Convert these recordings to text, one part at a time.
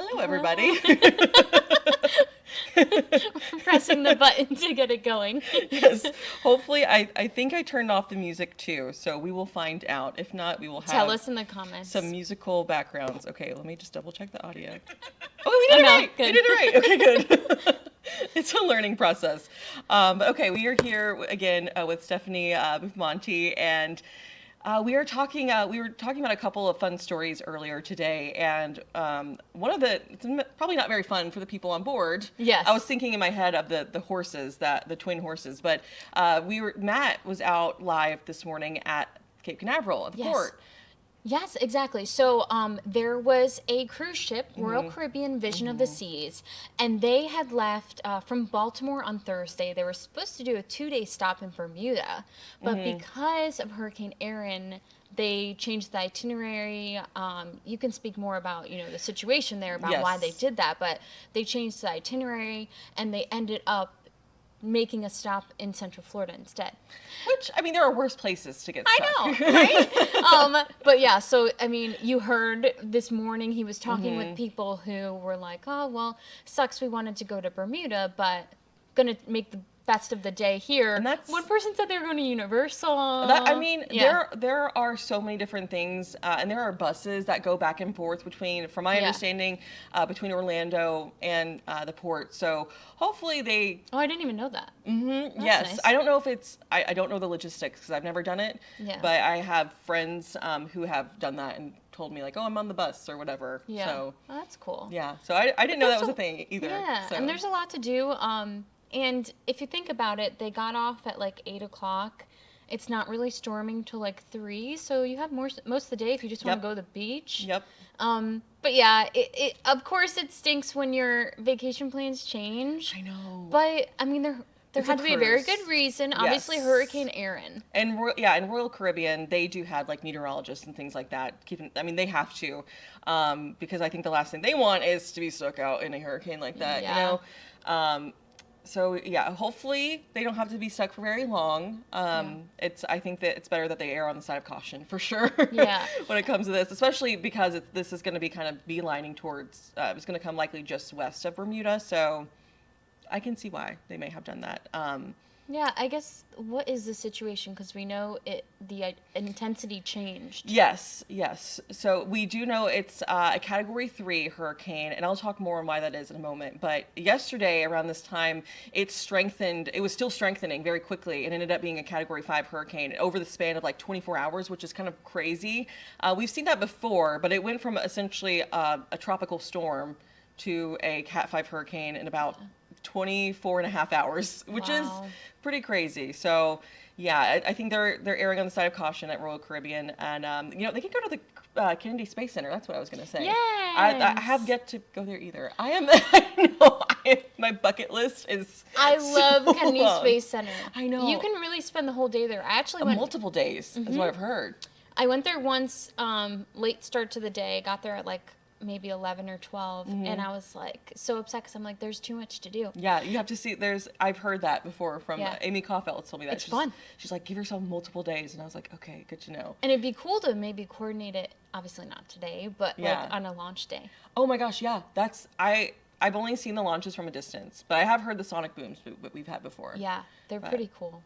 Hello, everybody. Pressing the button to get it going. Yes. Hopefully, I think I turned off the music too, so we will find out. If not, we will Tell have us in the comments. some musical backgrounds. Okay, let me just double check the audio. Oh, we did it no, right. good. We did it right. Okay, good. It's a learning process. But okay, we are here again with Stephanie Monty, and we were talking about a couple of fun stories earlier today, and one of it's probably not very fun for the people on board. Yes. I was thinking in my head of the horses, the twin horses, but Matt was out live this morning at Cape Canaveral at the port. Yes, exactly. So there was a cruise ship, Royal Caribbean Vision of the Seas, and they had left from Baltimore on Thursday. They were supposed to do a 2-day stop in Bermuda, but because of Hurricane Erin, they changed the itinerary. You can speak more about, the situation there, about why they did that, but they changed the itinerary, and they ended up making a stop in Central Florida instead. Which, there are worse places to get stuck. I know, right? But yeah, so, you heard this morning he was talking with people who were like, oh, well, sucks we wanted to go to Bermuda, but gonna make the best of the day here. And that's, one person said they were going to Universal. There are so many different things, and there are buses that go back and forth from my understanding, between Orlando and the port. So hopefully they. Oh, I didn't even know that. Mm-hmm. Yes, nice. I don't know if it's. I don't know the logistics because I've never done it. Yeah. But I have friends who have done that and told me like, oh, I'm on the bus or whatever. Yeah. So that's cool. Yeah. So I didn't know that was a thing either. Yeah. So. And there's a lot to do. And if you think about it, they got off at like 8 o'clock. It's not really storming till like 3, so you have most of the day if you just want to go to the beach. Yep. But yeah, it of course it stinks when your vacation plans change. I know. But there had to be a very good reason. Yes. Obviously, Hurricane Erin. And in Royal Caribbean, they do have like meteorologists and things like that. They have to, because I think the last thing they want is to be stuck out in a hurricane like that. Yeah. So yeah, hopefully they don't have to be stuck for very long. I think that it's better that they err on the side of caution for sure. Yeah. When it comes to this, especially because this is going to be kind of beelining towards. It's going to come likely just west of Bermuda, so I can see why they may have done that. Yeah, I guess, what is the situation? Because we know the intensity changed. Yes. So we do know it's a Category 3 hurricane, and I'll talk more on why that is in a moment. But yesterday, around this time, it strengthened. It was still strengthening very quickly and ended up being a Category 5 hurricane over the span of like 24 hours, which is kind of crazy. We've seen that before, but it went from essentially a tropical storm to a Cat 5 hurricane in about 24 and a half hours, which is pretty crazy. So yeah, I think they're erring on the side of caution at Royal Caribbean, and they can go to the Kennedy Space Center. That's what I was going to say. Yes. I have yet to go there either. My bucket list is. I love Kennedy Space Center. I know. You can really spend the whole day there. I actually went multiple days, is what I've heard. I went there once, late start to the day. Got there at like maybe 11 or 12, and I was like so upset because I'm like, there's too much to do. Yeah, you have to see. I've heard that before from Amy Caulfield told me that. It's fun. She's like, give yourself multiple days, and I was like, okay, good to know. And it'd be cool to maybe coordinate it. Obviously not today, but like on a launch day. Oh my gosh, yeah, I've only seen the launches from a distance, but I have heard the sonic booms that we've had before. Yeah, they're pretty cool.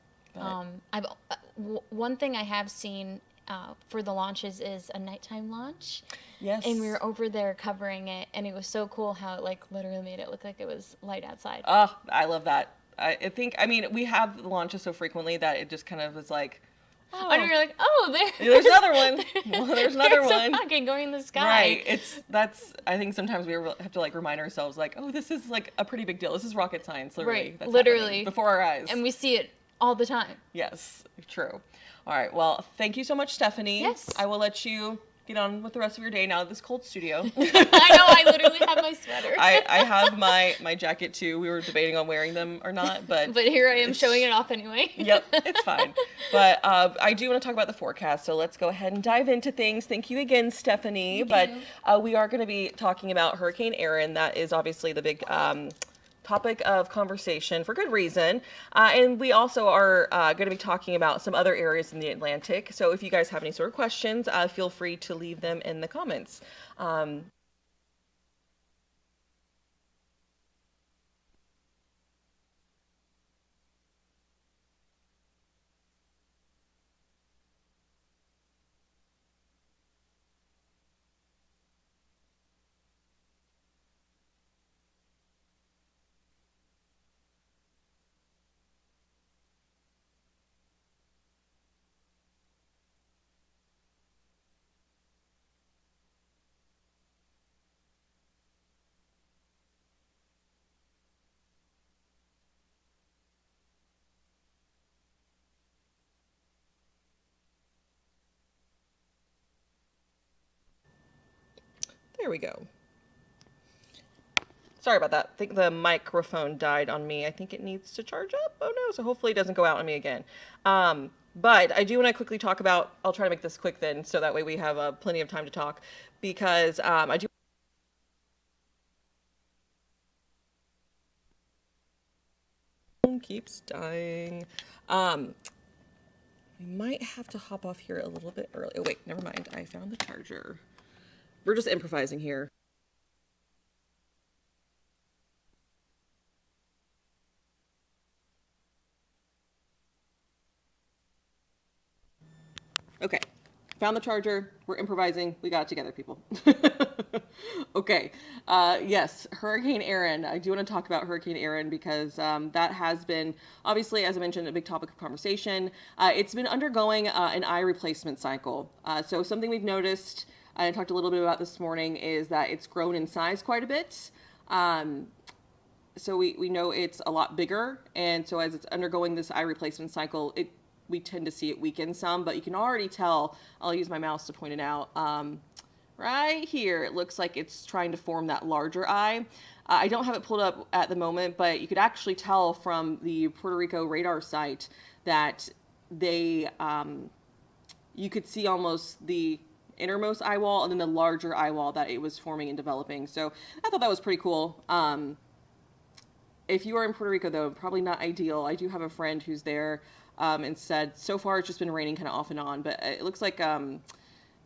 One thing I have seen for the launches is a nighttime launch. Yes. And we were over there covering it, and it was so cool how it like literally made it look like it was light outside. Oh, I love that. I think, we have the launches so frequently that it just kind of was like, oh. And we were like, oh, there's another one. Well, there's another one. There's a rocket going in the sky. Right. I think sometimes we have to like remind ourselves like, oh, this is like a pretty big deal. This is rocket science, literally. Right. That's literally. Before our eyes. And we see it all the time. Yes, true. All right. Well, thank you so much, Stephanie. Yes. I will let you get on with the rest of your day now at this cold studio. I know, I literally have my sweater. I have my jacket too. We were debating on wearing them or not, but here I am showing it off anyway. Yep, it's fine. But I do want to talk about the forecast, so let's go ahead and dive into things. Thank you again, Stephanie. We are going to be talking about Hurricane Erin. That is obviously the big topic of conversation for good reason. And we also are going to be talking about some other areas in the Atlantic. So if you guys have any sort of questions, feel free to leave them in the comments. There we go. Sorry about that. I think the microphone died on me. I think it needs to charge up. Oh no, so hopefully it doesn't go out on me again. But I do want to quickly talk about, I'll try to make this quick then, so that way we have plenty of time to talk, because I do keeps dying. We might have to hop off here a little bit early. Oh wait, never mind. I found the charger. We're just improvising here. Okay, found the charger. We're improvising. We got it together, people. Okay, yes, Hurricane Erin. I do want to talk about Hurricane Erin because that has been, obviously, as I mentioned, a big topic of conversation. It's been undergoing an eye replacement cycle. So something we've noticed, I talked a little bit about this morning, is that it's grown in size quite a bit. So we know it's a lot bigger, and so as it's undergoing this eye replacement cycle, we tend to see it weaken some, but you can already tell, I'll use my mouse to point it out, right here, it looks like it's trying to form that larger eye. I don't have it pulled up at the moment, but you could actually tell from the Puerto Rico radar site that you could see almost the innermost eye wall and then the larger eye wall that it was forming and developing. So I thought that was pretty cool. If you are in Puerto Rico, though, probably not ideal. I do have a friend who's there and said so far it's just been raining kind of off and on, but it looks like,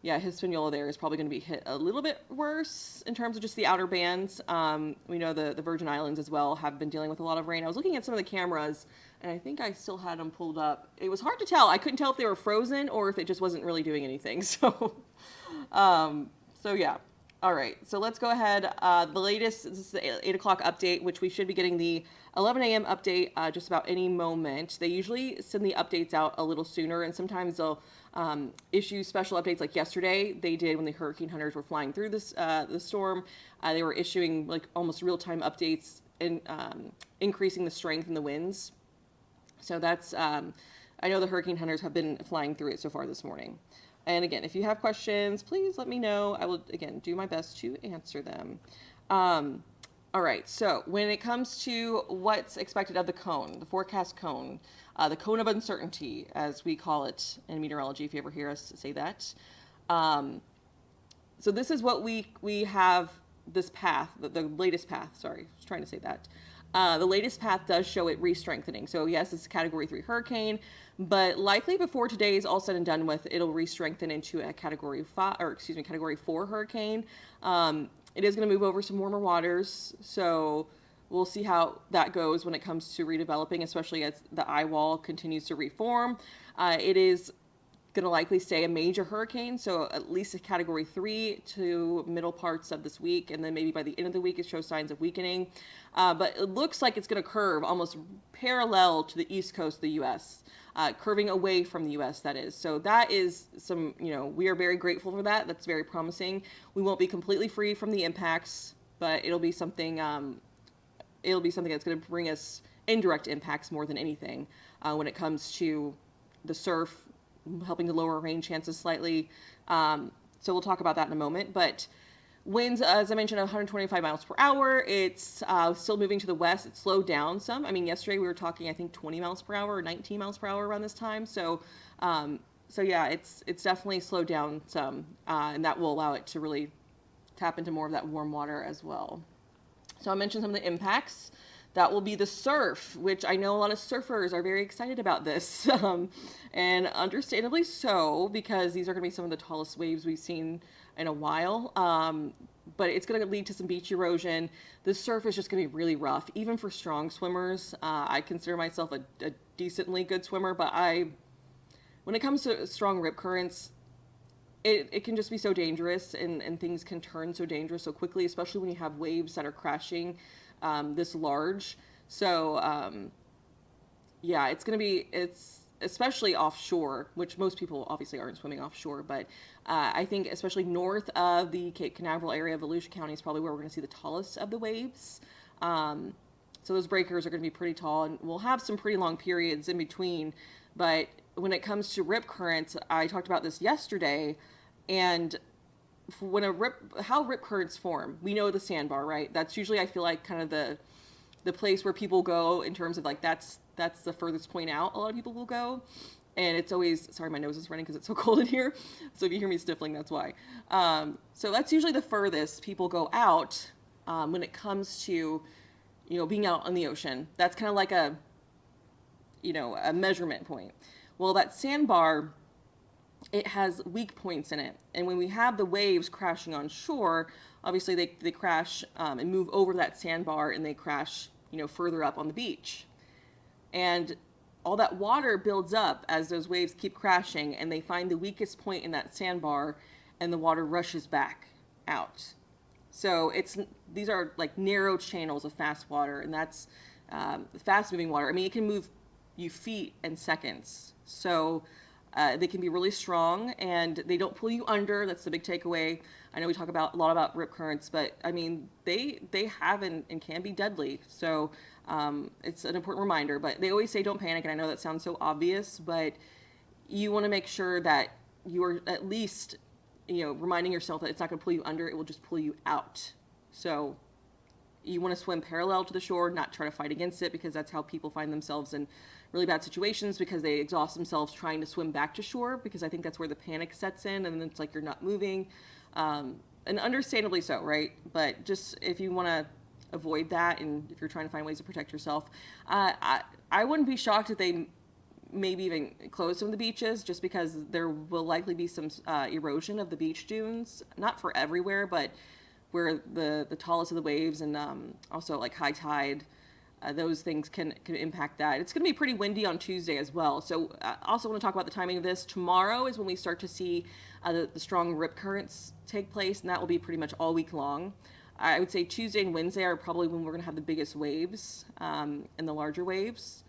yeah, Hispaniola there is probably going to be hit a little bit worse in terms of just the outer bands. We know the Virgin Islands as well have been dealing with a lot of rain. I was looking at some of the cameras, and I think I still had them pulled up. It was hard to tell. I couldn't tell if they were frozen or if it just wasn't really doing anything. So, so yeah. All right, so let's go ahead. The latest, this is the 8 o'clock update, which we should be getting the 11 a.m. update just about any moment. They usually send the updates out a little sooner, and sometimes they'll issue special updates like yesterday. They did when the hurricane hunters were flying through this the storm. They were issuing like almost real-time updates and increasing the strength and the winds. So that's, I know the hurricane hunters have been flying through it so far this morning. And again, if you have questions, please let me know. I will, again, do my best to answer them. All right, so when it comes to what's expected of the cone, the forecast cone, the cone of uncertainty, as we call it in meteorology, if you ever hear us say that. So this is what we have, this path, the latest path, sorry, I was trying to say that. The latest path does show it re-strengthening. So yes, it's a Category 3 hurricane, but likely before today is all said and done with, it'll re-strengthen into a Category 4 hurricane. It is going to move over some warmer waters, so we'll see how that goes when it comes to redeveloping, especially as the eye wall continues to reform. It is going to likely stay a major hurricane, so at least a Category 3 to middle parts of this week, and then maybe by the end of the week it shows signs of weakening. But it looks like it's going to curve almost parallel to the east coast of the U.S., curving away from the U.S., that is. So that is some, we are very grateful for that. That's very promising. We won't be completely free from the impacts, but it'll be something that's going to bring us indirect impacts more than anything when it comes to the surf, helping to lower rain chances slightly. So we'll talk about that in a moment. But winds, as I mentioned, 125 miles per hour. It's still moving to the west. It slowed down some. I mean, yesterday we were talking, I think, 20 miles per hour or 19 miles per hour around this time. So, so yeah, it's definitely slowed down some, and that will allow it to really tap into more of that warm water as well. So I mentioned some of the impacts. That will be the surf, which I know a lot of surfers are very excited about this, and understandably so, because these are going to be some of the tallest waves we've seen in a while. But it's going to lead to some beach erosion. The surf is just going to be really rough, even for strong swimmers. I consider myself a decently good swimmer, but when it comes to strong rip currents, it can just be so dangerous, and things can turn so dangerous so quickly, especially when you have waves that are crashing this large. So yeah, it's especially offshore, which most people obviously aren't swimming offshore, but I think especially north of the Cape Canaveral area of Volusia County is probably where we're going to see the tallest of the waves. So those breakers are going to be pretty tall, and we'll have some pretty long periods in between. But when it comes to rip currents, I talked about this yesterday, and how rip currents form, we know the sandbar, right? That's usually, I feel like, kind of the place where people go in terms of like that's the furthest point out a lot of people will go. And it's always, sorry, my nose is running because it's so cold in here. So if you hear me sniffling, that's why. So that's usually the furthest people go out when it comes to, being out on the ocean. That's kind of like a measurement point. Well, that sandbar, it has weak points in it. And when we have the waves crashing on shore, obviously they crash and move over that sandbar, and they crash, further up on the beach. And all that water builds up as those waves keep crashing, and they find the weakest point in that sandbar, and the water rushes back out. So these are like narrow channels of fast water, and that's fast moving water. I mean, it can move you feet and seconds. So they can be really strong, and they don't pull you under. That's the big takeaway. I know we talk a lot about rip currents, but I mean, they have and can be deadly. So it's an important reminder, but they always say don't panic. And I know that sounds so obvious, but you want to make sure that you are at least, reminding yourself that it's not going to pull you under. It will just pull you out. So you want to swim parallel to the shore, not try to fight against it, because that's how people find themselves in really bad situations, because they exhaust themselves trying to swim back to shore, because I think that's where the panic sets in, and then it's like you're not moving. And understandably so, right? But just if you want to avoid that, and if you're trying to find ways to protect yourself, I wouldn't be shocked if they maybe even close some of the beaches, just because there will likely be some erosion of the beach dunes, not for everywhere, but where the tallest of the waves, and also like high tide, those things can impact that. It's going to be pretty windy on Tuesday as well. So I also want to talk about the timing of this. Tomorrow is when we start to see the strong rip currents take place, and that will be pretty much all week long. I would say Tuesday and Wednesday are probably when we're going to have the biggest waves and the larger waves.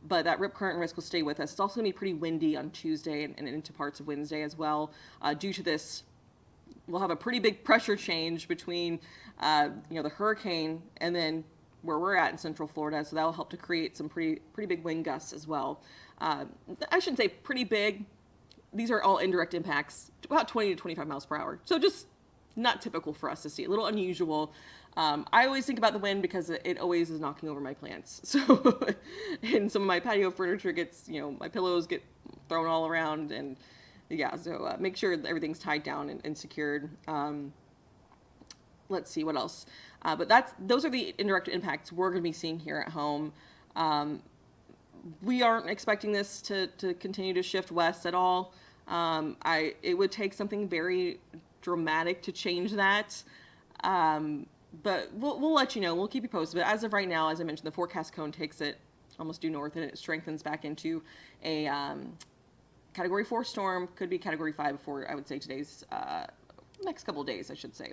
But that rip current risk will stay with us. It's also going to be pretty windy on Tuesday and into parts of Wednesday as well. Due to this, we'll have a pretty big pressure change between, the hurricane and then where we're at in Central Florida. So that will help to create some pretty big wind gusts as well. I shouldn't say pretty big. These are all indirect impacts, about 20 to 25 miles per hour. So just not typical for us to see, a little unusual. I always think about the wind because it always is knocking over my plants. So, and some of my patio furniture gets, my pillows get thrown all around, and yeah, so make sure that everything's tied down and secured. Let's see what else. But those are the indirect impacts we're going to be seeing here at home. We aren't expecting this to continue to shift west at all. It would take something very dramatic to change that. But we'll let you know. We'll keep you posted. But as of right now, as I mentioned, the forecast cone takes it almost due north, and it strengthens back into a Category 4 storm. Could be Category 5 before, I would say, today's next couple of days, I should say.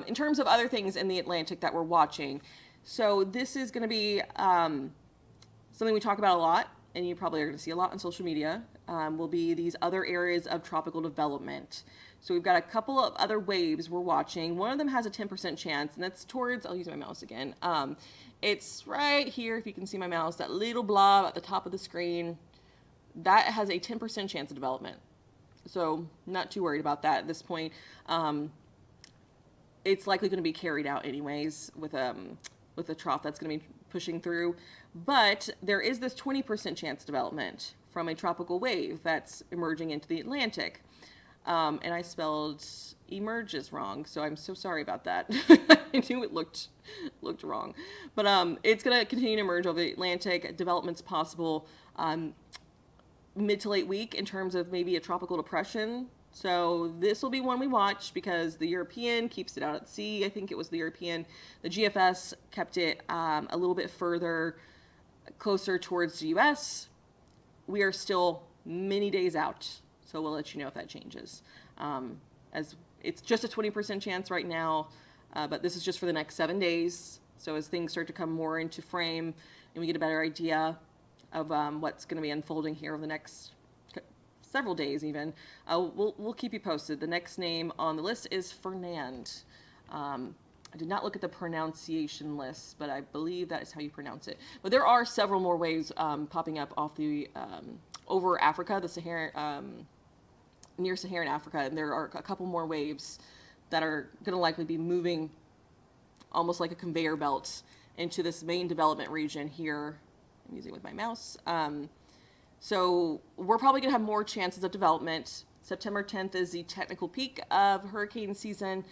In terms of other things in the Atlantic that we're watching, so this is going to be something we talk about a lot, and you probably are going to see a lot on social media, will be these other areas of tropical development. So we've got a couple of other waves we're watching. One of them has a 10% chance, and that's towards, I'll use my mouse again. It's right here, if you can see my mouse, that little blob at the top of the screen. That has a 10% chance of development. So not too worried about that at this point. It's likely going to be carried out anyways with a trough that's going to be pushing through. But there is this 20% chance development from a tropical wave that's emerging into the Atlantic. And I spelled emerges wrong, so I'm so sorry about that. I knew it looked wrong. But it's going to continue to emerge over the Atlantic. Development's possible mid to late week in terms of maybe a tropical depression. So this will be one we watch because the European keeps it out at sea. I think it was the European. The GFS kept it a little bit further, closer towards the U.S. We are still many days out, so we'll let you know if that changes. As it's just a 20% chance right now, but this is just for the next 7 days. So as things start to come more into frame and we get a better idea of what's going to be unfolding here over the next several days even, we'll keep you posted. The next name on the list is Fernand. I did not look at the pronunciation list, but I believe that is how you pronounce it. But there are several more waves popping up off the over Africa, the Saharan, near Saharan Africa, and there are a couple more waves that are going to likely be moving almost like a conveyor belt into this main development region here. I'm using it with my mouse. So we're probably going to have more chances of development. September 10th is the technical peak of hurricane season.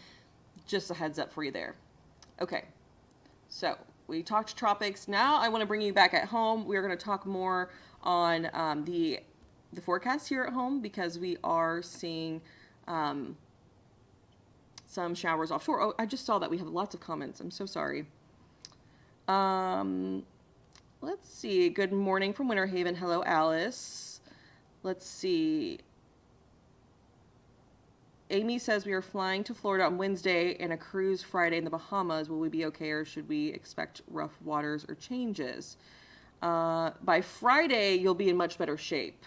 Just a heads up for you there. Okay, so we talked tropics. Now I want to bring you back at home. We're going to talk more on the forecast here at home, because we are seeing some showers offshore. Oh, I just saw that we have lots of comments. I'm so sorry. Let's see. Good morning from Winter Haven. Hello, Alice. Let's see. Amy says we are flying to Florida on Wednesday and a cruise Friday in the Bahamas. Will we be okay, or should we expect rough waters or changes? By Friday, you'll be in much better shape.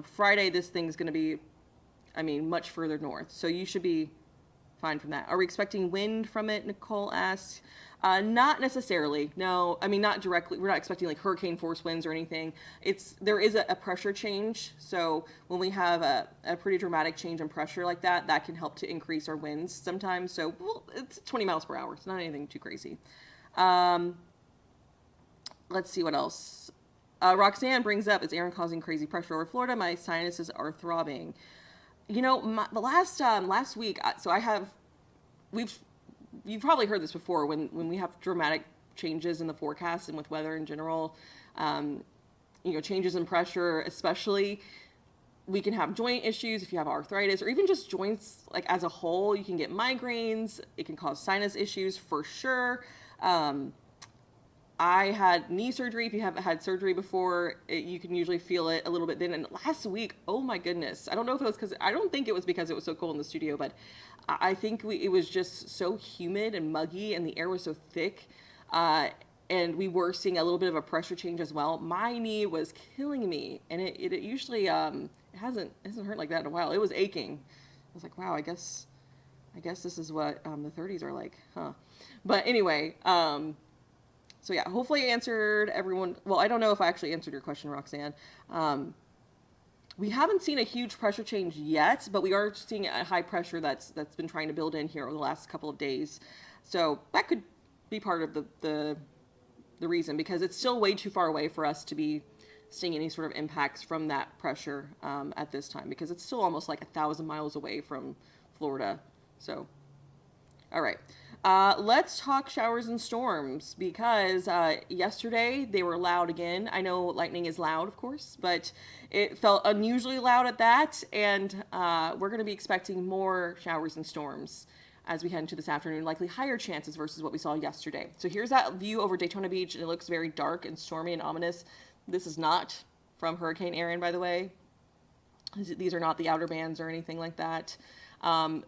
Friday, this thing's going to be, much further north. So you should be fine from that. Are we expecting wind from it? Nicole asks. Not necessarily. No, not directly. We're not expecting like hurricane force winds or anything. There is a pressure change. So when we have a pretty dramatic change in pressure like that, that can help to increase our winds sometimes. So it's 20 miles per hour. It's not anything too crazy. Let's see what else. Roxanne brings up, is Erin causing crazy pressure over Florida? My sinuses are throbbing. The last week, you've probably heard this before, when we have dramatic changes in the forecast and with weather in general, changes in pressure, especially, we can have joint issues if you have arthritis, or even just joints like as a whole. You can get migraines. It can cause sinus issues for sure. I had knee surgery. If you haven't had surgery before, you can usually feel it a little bit then. And last week, oh my goodness, I don't think it was because it was so cold in the studio, but I think it was just so humid and muggy, and the air was so thick. And we were seeing a little bit of a pressure change as well. My knee was killing me, and it usually, it hasn't hurt like that in a while. It was aching. I was like, wow, I guess this is what the 30s are like, huh? But anyway, so yeah, hopefully I answered everyone. Well, I don't know if I actually answered your question, Roxanne. We haven't seen a huge pressure change yet, but we are seeing a high pressure that's been trying to build in here over the last couple of days. So that could be part of the reason, because it's still way too far away for us to be seeing any sort of impacts from that pressure at this time, because it's still almost like 1,000 miles away from Florida. So, all right. Let's talk showers and storms, because yesterday they were loud again. I know lightning is loud, of course, but it felt unusually loud at that, and we're going to be expecting more showers and storms as we head into this afternoon, likely higher chances versus what we saw yesterday. So here's that view over Daytona Beach, and it looks very dark and stormy and ominous. This is not from Hurricane Erin, by the way. These are not the outer bands or anything like that.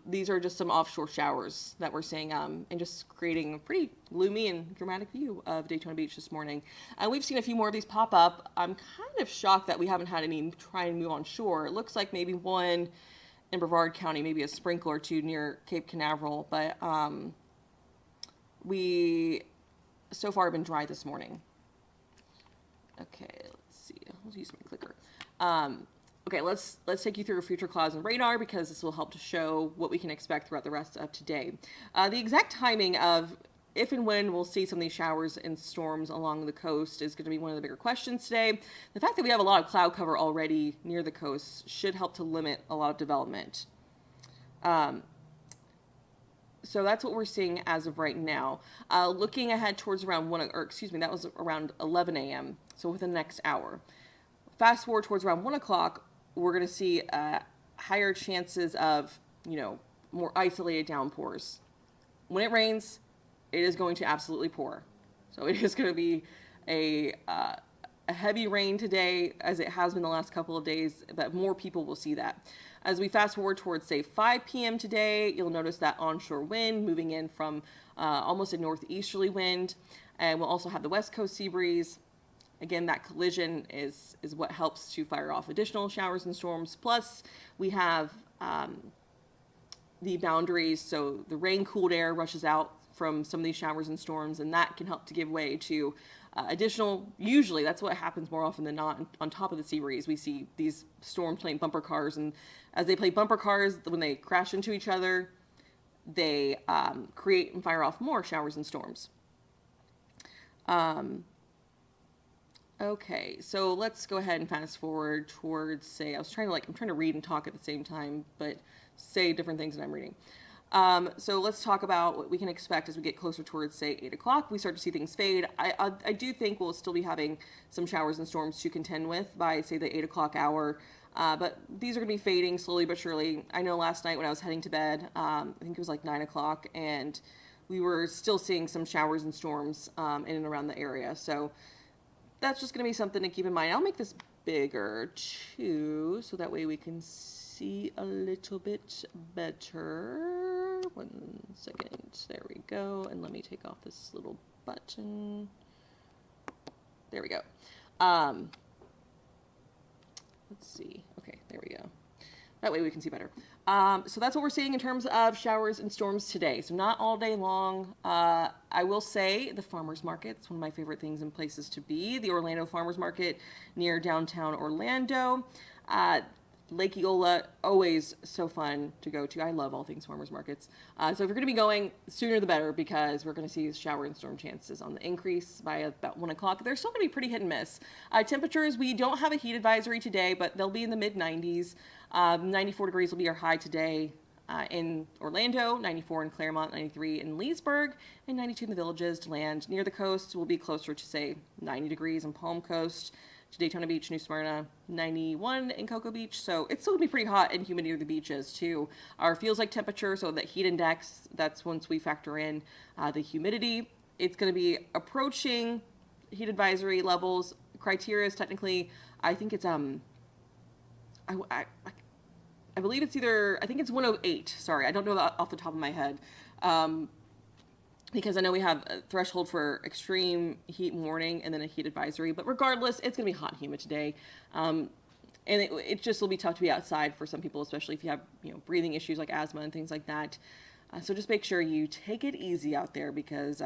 These are just some offshore showers that we're seeing, and just creating a pretty gloomy and dramatic view of Daytona Beach this morning. And we've seen a few more of these pop up. I'm kind of shocked that we haven't had any try and move on shore. It looks like maybe one in Brevard County, maybe a sprinkle or two near Cape Canaveral, but we so far have been dry this morning. Okay, let's see. I'll use my clicker. Okay, let's take you through future clouds and radar, because this will help to show what we can expect throughout the rest of today. The exact timing of if and when we'll see some of these showers and storms along the coast is going to be one of the bigger questions today. The fact that we have a lot of cloud cover already near the coast should help to limit a lot of development. So that's what we're seeing as of right now. Looking ahead towards around that was around 11 a.m., so within the next hour. Fast forward towards around 1 o'clock, we're going to see higher chances of, more isolated downpours. When it rains, it is going to absolutely pour. So it is going to be a heavy rain today, as it has been the last couple of days, but more people will see that. As we fast forward towards, say, 5 p.m. today, you'll notice that onshore wind moving in from almost a northeasterly wind, and we'll also have the west coast sea breeze. Again, that collision is what helps to fire off additional showers and storms. Plus, we have the boundaries, so the rain-cooled air rushes out from some of these showers and storms, and that can help to give way to Usually that's what happens more often than not. On top of the sea breeze, we see these storms playing bumper cars, and as they play bumper cars, when they crash into each other, they create and fire off more showers and storms. Okay, so let's go ahead and fast forward towards, say, I'm trying to read and talk at the same time, but say different things that I'm reading. So let's talk about what we can expect as we get closer towards, say, 8 o'clock. We start to see things fade. I do think we'll still be having some showers and storms to contend with by, say, the 8 o'clock hour. But these are going to be fading slowly but surely. I know last night when I was heading to bed, I think it was like 9 o'clock, and we were still seeing some showers and storms in and around the area. So that's just going to be something to keep in mind. I'll make this bigger too, so that way we can see a little bit better. 1 second. There we go. And let me take off this little button. There we go. Let's see. Okay, there we go. That way we can see better. So that's what we're seeing in terms of showers and storms today. So not all day long. I will say the farmers market's one of my favorite things and places to be. The Orlando Farmers Market near downtown Orlando. Lake Eola, always so fun to go to. I love all things farmers markets. So if you're going to be going, sooner the better, because we're going to see shower and storm chances on the increase by about 1 o'clock. They're still going to be pretty hit and miss. Temperatures, we don't have a heat advisory today, but they'll be in the mid-90s. 94 degrees will be our high today in Orlando, 94 in Claremont, 93 in Leesburg, and 92 in the Villages. To land near the coast will be closer to, say, 90 degrees in Palm Coast, to Daytona Beach, New Smyrna, 91 in Cocoa Beach. So it's still going to be pretty hot and humid near the beaches too. Our feels like temperature, so that heat index, that's once we factor in the humidity. It's going to be approaching heat advisory levels. Criteria is technically, I think it's I believe it's I think it's 108. Sorry, I don't know that off the top of my head. Because I know we have a threshold for extreme heat warning and then a heat advisory. But regardless, it's going to be hot and humid today. And it just will be tough to be outside for some people, especially if you have breathing issues like asthma and things like that. So just make sure you take it easy out there, because,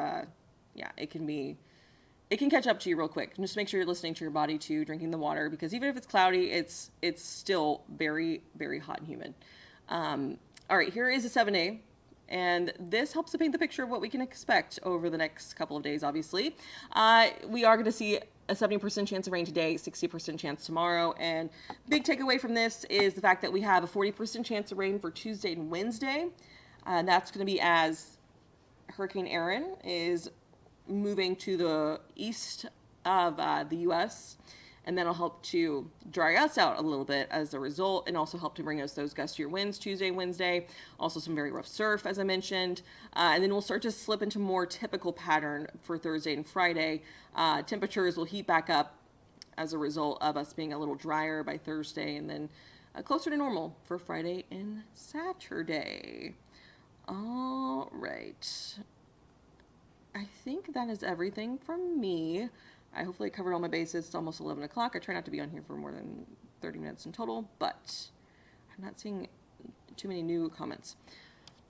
it can catch up to you real quick. And just make sure you're listening to your body too, drinking the water, because even if it's cloudy, it's still very, very hot and humid. All right, here is a 7A. And this helps to paint the picture of what we can expect over the next couple of days, obviously. We are going to see a 70% chance of rain today, 60% chance tomorrow. And big takeaway from this is the fact that we have a 40% chance of rain for Tuesday and Wednesday. And that's going to be as Hurricane Erin is moving to the east of the U.S., and that'll help to dry us out a little bit as a result, and also help to bring us those gustier winds Tuesday, Wednesday. Also some very rough surf, as I mentioned. And then we'll start to slip into more typical pattern for Thursday and Friday. Temperatures will heat back up as a result of us being a little drier by Thursday, and then closer to normal for Friday and Saturday. All right. I think that is everything from me. I hopefully covered all my bases. It's almost 11 o'clock. I try not to be on here for more than 30 minutes in total, but I'm not seeing too many new comments.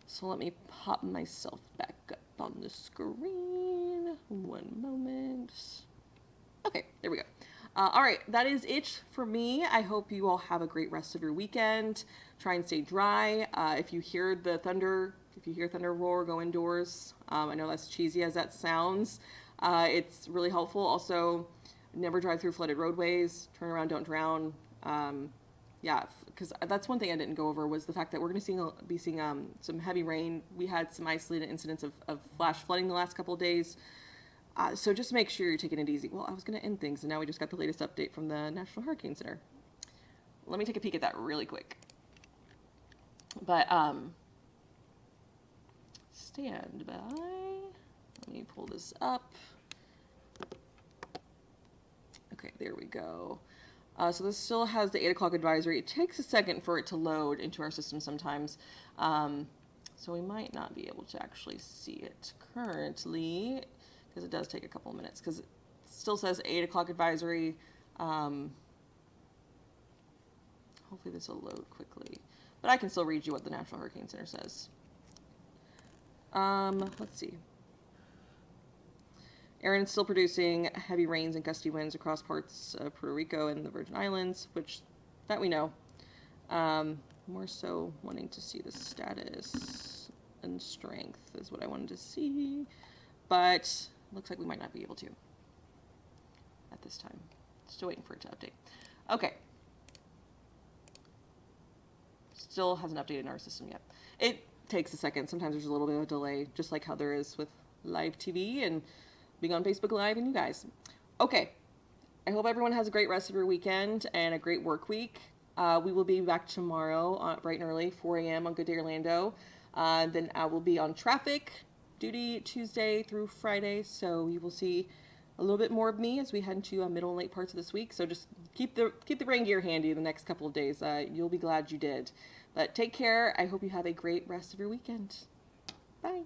So let me pop myself back up on the screen. One moment. Okay, there we go. All right, that is it for me. I hope you all have a great rest of your weekend. Try and stay dry. If you hear thunder roar, go indoors. I know that's cheesy as that sounds. It's really helpful. Also, never drive through flooded roadways. Turn around, don't drown. Because that's one thing I didn't go over, was the fact that we're going to be seeing some heavy rain. We had some isolated incidents of flash flooding the last couple of days. So just make sure you're taking it easy. Well, I was going to end things, and now we just got the latest update from the National Hurricane Center. Let me take a peek at that really quick. But stand by. Let me pull this up. Okay, there we go. So this still has the 8 o'clock advisory. It takes a second for it to load into our system sometimes. So we might not be able to actually see it currently, because it does take a couple of minutes, because it still says 8 o'clock advisory. Hopefully this will load quickly. But I can still read you what the National Hurricane Center says. Let's see. Erin is still producing heavy rains and gusty winds across parts of Puerto Rico and the Virgin Islands, which that we know. More so wanting to see the status and strength is what I wanted to see, but looks like we might not be able to at this time. Still waiting for it to update. Okay. Still hasn't updated in our system yet. It takes a second. Sometimes there's a little bit of a delay, just like how there is with live TV and being on Facebook Live and you guys. Okay. I hope everyone has a great rest of your weekend and a great work week. We will be back tomorrow bright and early, 4 a.m. on Good Day Orlando. Then I will be on traffic duty Tuesday through Friday, so you will see a little bit more of me as we head into middle and late parts of this week. So just keep the rain gear handy the next couple of days. You'll be glad you did. But take care. I hope you have a great rest of your weekend. Bye.